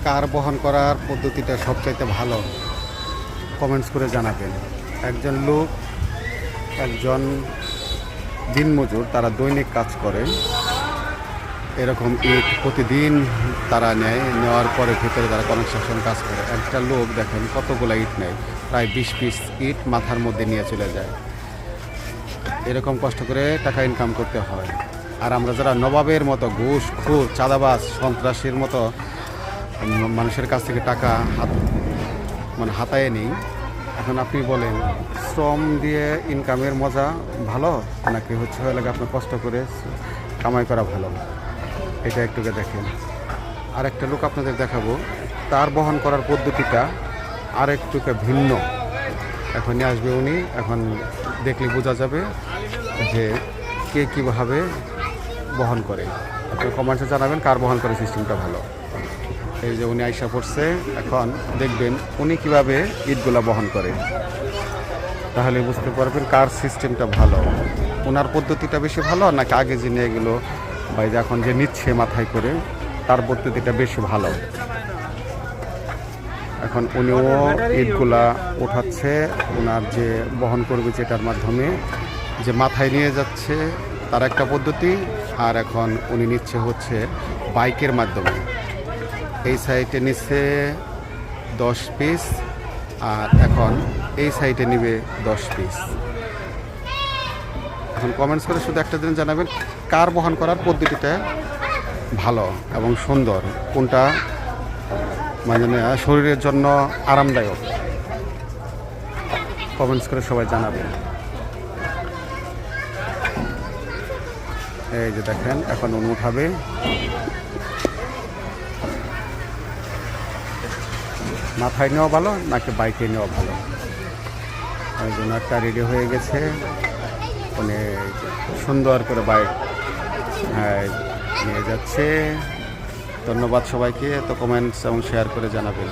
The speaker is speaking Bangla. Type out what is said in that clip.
কার বহন করার পদ্ধতিটা সবচাইতে ভালো কমেন্টস করে জানাবেন। একজন লোক, একজন দিনমজুর, তারা দৈনিক কাজ করে, এরকম ইট প্রতিদিন তারা নেওয়ার পরে ভিতরে তারা কনস্ট্রাকশন কাজ করে। একটা লোক দেখেন কতগুলো ইট নেয়, প্রায় 20 পিস ইট মাথার মধ্যে নিয়ে চলে যায়। এরকম কষ্ট করে টাকা ইনকাম করতে হয়। আর আমরা যারা নবাবের মতো ঘুষখোর, চাঁদাবাজ, সন্ত্রাসীর মতো মানুষের কাছ থেকে টাকা হাতায় নিই। এখন আপনি বলেন, শ্রম দিয়ে ইনকামের মজা ভালো নাকি হচ্ছে আপনার কষ্ট করে কামাই করা ভালো? এটা একটুকে দেখেন। আর একটা লোক আপনাদের দেখাবো, তার বহন করার পদ্ধতিটা আর একটুকে ভিন্ন। এখনই আসবে উনি, এখন দেখলে বোঝা যাবে যে কে কীভাবে বহন করে। আপনি কমেন্টসে জানাবেন কার বহন করে সিস্টেমটা ভালো। এই যে উনি আইসা পড়ছে, এখন দেখবেন উনি কিভাবে ইটগুলা বহন করে, তাহলে বুঝতে পারবেন কার সিস্টেমটা ভালো। ওনার পদ্ধতিটা বেশি ভালো নাকি আগে যে নিয়ে গেলো বা এখন যে নিচ্ছে মাথায় করে তার পদ্ধতিটা বেশি ভালো। এখন উনিও ইটগুলা ওঠাচ্ছে, ওনার যে বহন করবে যেটার মাধ্যমে, যে মাথায় নিয়ে যাচ্ছে তার একটা পদ্ধতি, আর এখন উনি নিচ্ছে হচ্ছে বাইকের মাধ্যমে। এই সাইডে নিচ্ছে 10 পিস, আর এখন এই সাইডে নিবে 10 পিস। এখন কমেন্টস করে শুধু একটা দিন জানাবেন কার বহন করার পদ্ধতিটা ভালো এবং সুন্দর, কোনটা মানে শরীরের জন্য আরামদায়ক। কমেন্টস করে সবাই জানাবেন। এই যে দেখেন এখন উনি উঠাবে। মাথায় নেওয়া ভালো নাকি বাইকে নেওয়া ভালো? ওই জন্য একটা রেডি হয়ে গেছে, উনি সুন্দর করে বাইক নিয়ে যাচ্ছে। ধন্যবাদ সবাইকে, তো কমেন্টস এবং শেয়ার করে জানাবেন।